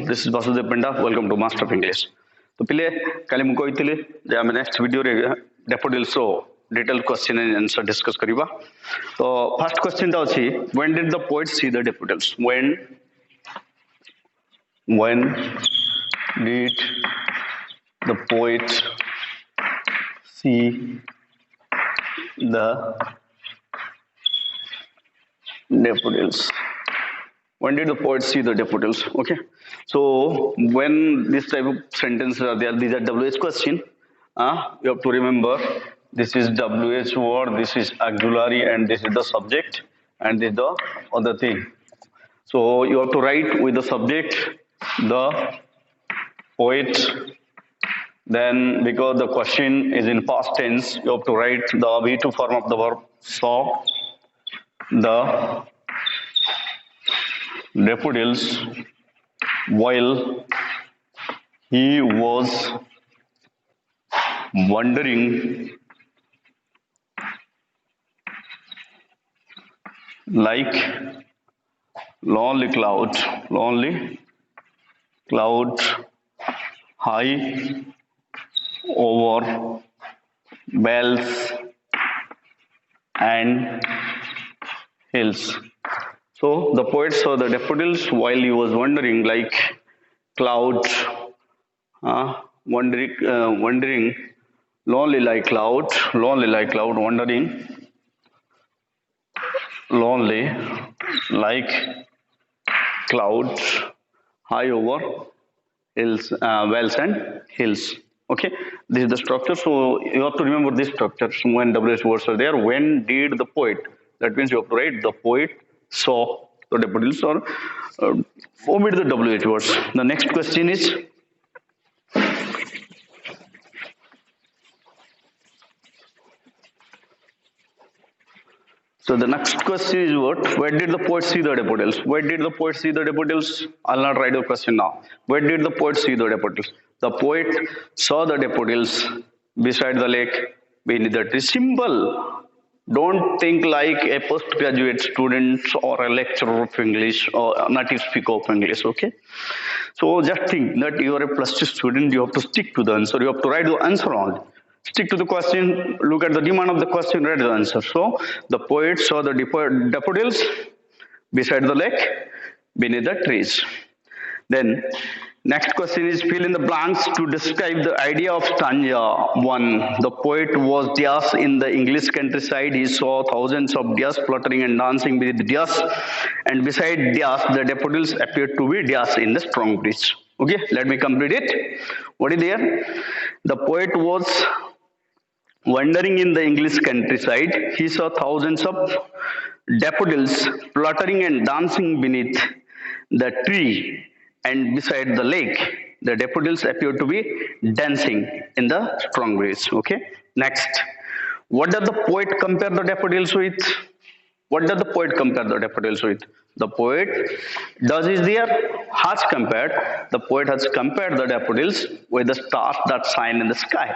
This is Vasudeva Panda. Welcome to Master of English. तो पिले काली मुको इतले जे हम नेक्स्ट वीडियो रे daffodils रो detailed question and answer discuss करिबा. तो फर्स्ट क्वेश्चन ता अछि, when did the poet see the daffodils? When did the poet see the daffodils? When did the poet see the daffodils? Okay. So when this type of sentences are there, these are WH question. You have to remember this is WH word, this is auxiliary, and this is the subject, and this is the other thing. So you have to write with the subject, the poet. Then because the question is in past tense, you have to write the V2 form of the verb saw the daffodils while he was wandering like lonely cloud high over bells and hills. So the poet saw the daffodils while he was wandering like clouds, wandering, lonely like cloud, wandering, lonely like clouds, high over hills, wells and hills. Okay, this is the structure. So you have to remember this structure when WH words are there. When did the poet? That means you have to write the poet saw the daffodils or omit the WH words. The next question is, so the next question is what? Where did the poet see the daffodils? Where did the poet see the daffodils? I'll not write the question now. Where did the poet see the daffodils? The poet saw the daffodils beside the lake beneath the tree. Simple. Don't think like a postgraduate student or a lecturer of English or a native speaker of English, okay? So just think that you are a plus 2 student, you have to stick to the answer, you have to write the answer only. Stick to the question, look at the demand of the question, write the answer. So the poet saw the daffodils beside the lake beneath the trees. Then next question is fill in the blanks to describe the idea of stanza 1. The poet was dash in the English countryside. He saw thousands of dash fluttering and dancing beneath dash, and beside dash the daffodils appeared to be dash in the strong breeze. Okay, let me complete it. What is there? The poet was wandering in the English countryside. He saw thousands of daffodils fluttering and dancing beneath the tree, and beside the lake the daffodils appear to be dancing in the strong breeze. Okay, next, what does the poet compare the daffodils with? What does the poet compare the daffodils with? The poet has compared the daffodils with the stars that shine in the sky.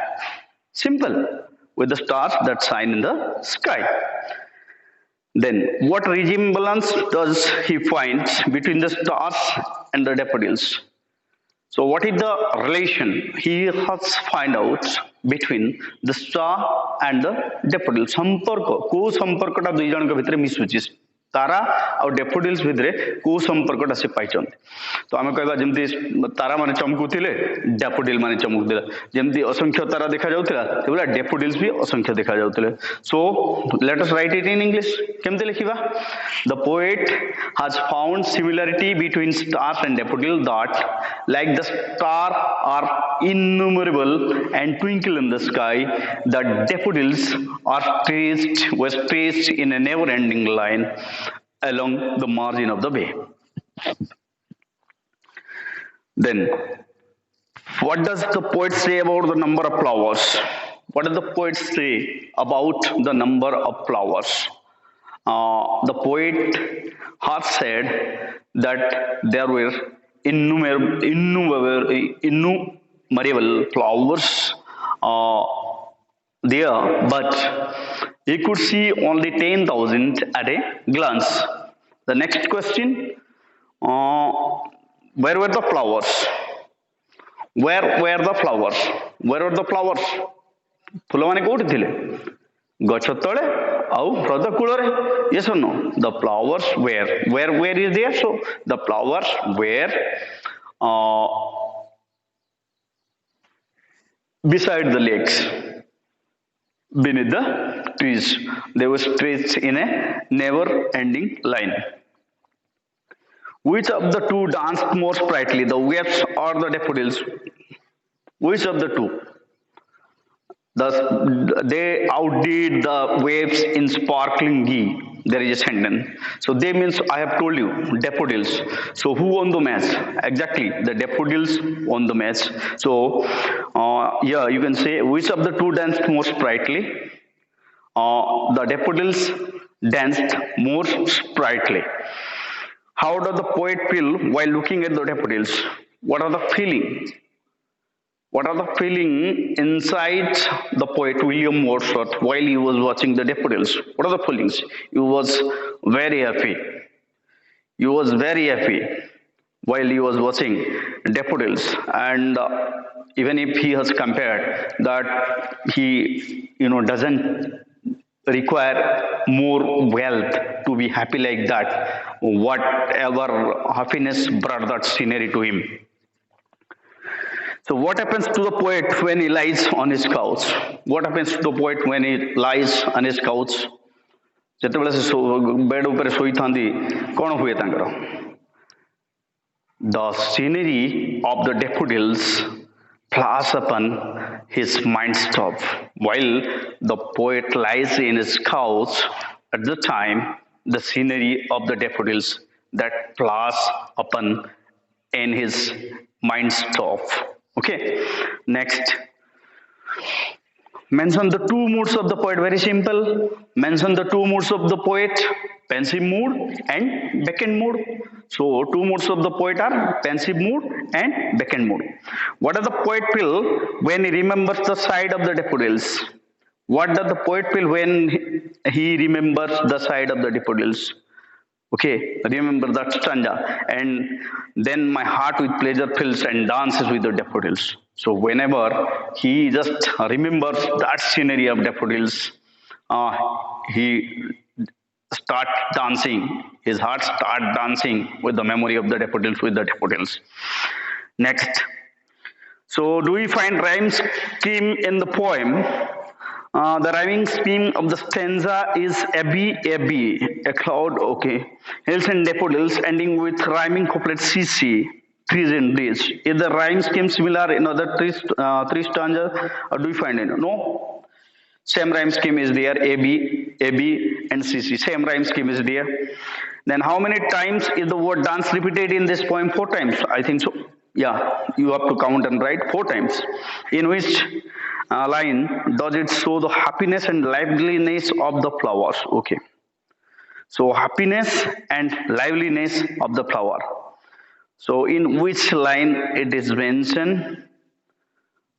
Simple, with the stars that shine in the sky. Then what resemblance does he find between the stars and the daffodils? So what is the relation he has find out between the star and the daffodil? संपर्क को संपर्कटा दुई जन के भितर मिसुची तारा और daffodils भितरे को संपर्कटा से पाइचंत. तो आमे कहबा जेमति तारा माने चमकुथिले डैफोडिल माने चमकुथिले, जेमति असंख्य तारा देखा जाउथिला तेबला डैफोडिल्स भी असंख्य देखा जाउथिले. So let us write it in English. केमते लिखिबा? The poet has found similarity between stars and daffodil that like the star are innumerable and twinkle in the sky, the daffodils were traced in a never-ending line along the margin of the bay. Then, what does the poet say about the number of flowers? What does the poet say about the number of flowers? The poet has said that there were innumerable flowers there, but he could see only 10,000 at a glance. The next question, where were the flowers? Where were the flowers? Where were the flowers? ଫୁଲ ମାନେ କୋଉଠି ଥିଲେ? ଗଛ ତଳେ ଆଉ ହ୍ରଦ କୂଳରେ. Yes or no? The flowers where is there? So the flowers were uh, beside the lakes, beneath the trees. They were stretched in a never-ending line. Which of the two danced more sprightly, the waves or the daffodils? Which of the two? They outdid the waves in sparkling glee. There is a sentence. So they means, I have told you, daffodils. So who won the match? Exactly, the daffodils won the match. So yeah, you can say which of the two danced more sprightly? The daffodils danced more sprightly. How does the poet feel while looking at the daffodils? What are the feelings? What are the feelings inside the poet William Wordsworth while he was watching the daffodils? What are the feelings? He was very happy. He was very happy while he was watching daffodils, and even if he has compared that he doesn't require more wealth to be happy like that, whatever happiness brought that scenery to him. So what happens to the poet when he lies on his couch? What happens to the poet when he lies on his couch? ଯେତେବେଳେ ସେ bed ଉପରେ ଶୋଇଥାନ୍ତି କ'ଣ ହୁଏ ତାଙ୍କର? The scenery of the daffodils flash upon his mind stop. While the poet lies in his couch, at the time, the scenery of the daffodils that flash upon in his mind stop. Okay, next. Mention the two moods of the poet. Very simple. Mention the two moods of the poet: pensive mood and vacant mood. So two moods of the poet are pensive mood and vacant mood. What does the poet feel when he remembers the sight of the daffodils? What does the poet feel when he remembers the sight of the daffodils? Okay, remember that stanza. And then my heart with pleasure fills and dances with the daffodils. So whenever he just remembers that scenery of daffodils, he start dancing. His heart start dancing with the memory of the daffodils, with the daffodils. Next. So do we find rhyme scheme in the poem? The rhyming scheme of the stanza is a cloud, okay. Hills and daffodils, ending with rhyming couplet CC, trees and days. Is the rhyme scheme similar in other three stanzas, or do we find it? No. Same rhyme scheme is there, AB, and CC. Same rhyme scheme is there. Then how many times is the word dance repeated in this poem? 4 times, I think so. Yeah, you have to count and write 4 times. In which line does it show the happiness and liveliness of the flowers? Okay. So happiness and liveliness of the flower. So in which line it is mentioned?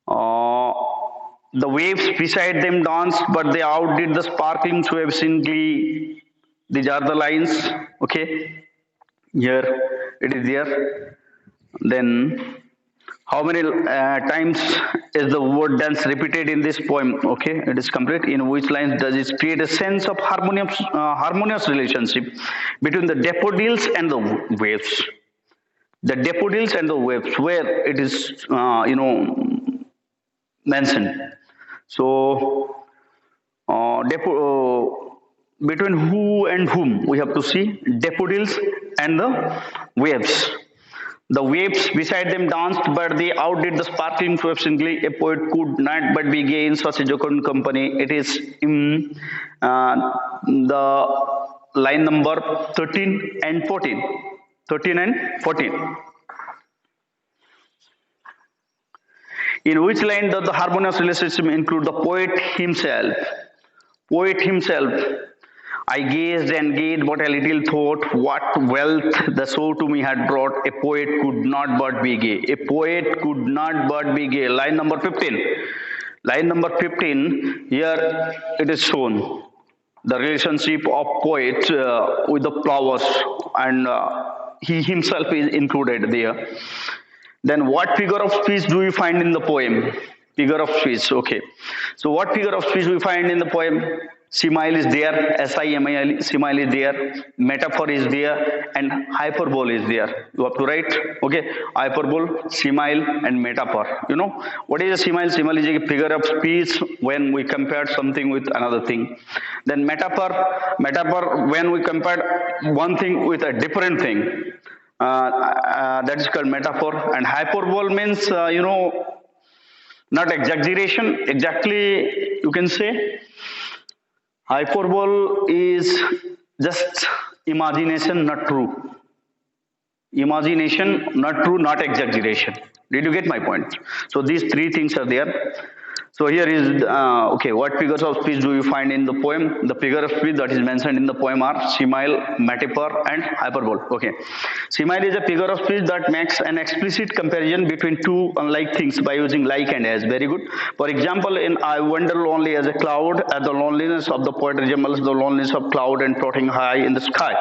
The waves beside them danced, but they outdid the sparkling waves in glee. These are the lines. Okay. Here it is there. Then how many times is the word dance repeated in this poem? Okay, it is complete. In which lines does it create a sense of harmonious relationship between the daffodils and the waves? The daffodils and the waves, where it is mentioned. So between who and whom we have to see? Daffodils and the waves. The waves beside them danced, but they outdid the sparkling waves in glee. A poet could not but be gay in such a jocund company. It is in the line number 13 and 14. 13 and 14. In which line does the harmonious relationship include the poet himself? Poet himself. I gazed and gazed, but a little thought what wealth the soul to me had brought. A poet could not but be gay. A poet could not but be gay. Line number 15. Line number 15, here it is shown. The relationship of poet with the flowers and he himself is included there. Then what figure of speech do you find in the poem? Figure of speech, okay. So what figure of speech we find in the poem? Simile is there, S-I-M-I-L-E, simile is there, metaphor is there, and hyperbole is there. You have to write, okay, hyperbole, simile, and metaphor. You know, what is a simile? Simile is a figure of speech when we compare something with another thing. Then metaphor when we compare one thing with a different thing. That is called metaphor. And hyperbole means, you know, not exaggeration, exactly you can say. Hyperbole is just imagination, not true. Imagination, not true, not exaggeration. Did you get my point? So these three things are there. So here is, okay, what figures of speech do you find in the poem? The figure of speech that is mentioned in the poem are simile, metaphor, and hyperbole. Okay. Simile is a figure of speech that makes an explicit comparison between two unlike things by using like and as. Very good. For example, in I wander lonely as a cloud, as the loneliness of the poet resembles the loneliness of cloud and floating high in the sky.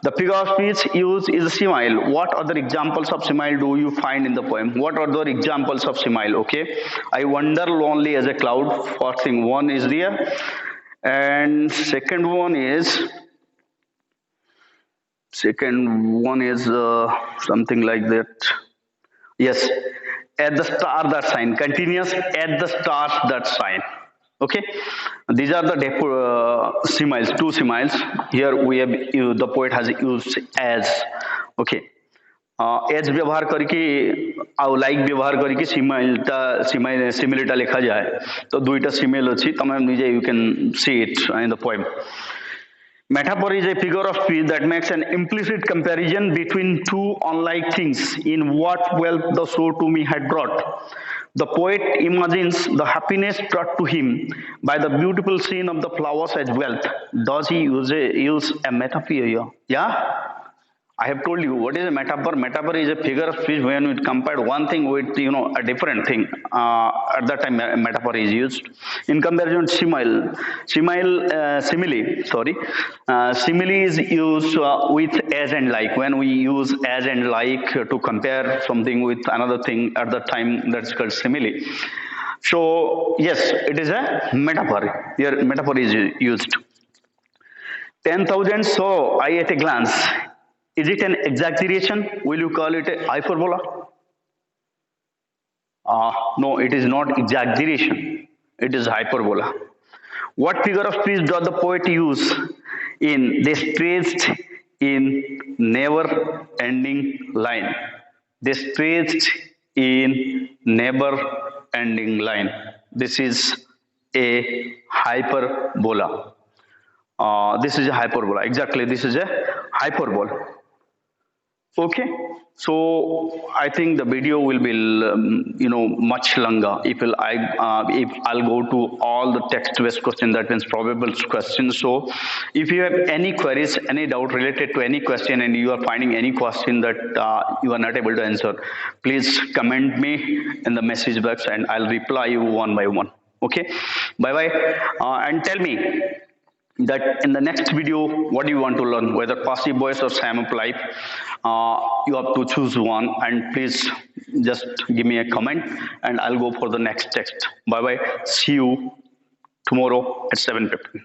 The figure of speech used is a simile. What other examples of simile do you find in the poem? What other examples of simile? Okay, I wander lonely as a cloud. First thing, one is there, and second one is something like that. Yes, at the star that shine. Continuous at the stars that shine. Okay, these are the similes, two similes. Here we have the poet has used as. Okay, as व्यवहार करके आउ like व्यवहार करके सिमिलटा लिखा जाए तो दुईटा simile अच्छी तमे निजे you can see it in the poem. Metaphor is a figure of speech that makes an implicit comparison between two unlike things in what wealth the soul to me had brought. The poet imagines the happiness brought to him by the beautiful scene of the flowers as wealth. Does he use a metaphor here? Yeah? I have told you what is a metaphor. Metaphor is a figure of speech when we compare one thing with a different thing. At that time, metaphor is used. In comparison, simile is used with as and like. When we use as and like to compare something with another thing at that time, that's called simile. So yes, it is a metaphor. Here, metaphor is used. 10,000 saw I at a glance. Is it an exaggeration? Will you call it a hyperbola? No, it is not exaggeration. It is hyperbola. What figure of speech does the poet use in this stretched in never-ending line? This stretched in never-ending line. This is a hyperbola. This is a hyperbola. Exactly, this is a hyperbola. Okay, so I think the video will be, much longer if I'll go to all the text-based questions, that means probable questions. So, if you have any queries, any doubt related to any question, and you are finding any question that you are not able to answer, please comment me in the message box, and I'll reply you one by one. Okay, bye bye, and tell me that in the next video, what do you want to learn, whether passive voice or sum of life. You have to choose one, and please just give me a comment and I'll go for the next text. Bye bye. See you tomorrow at 7:15.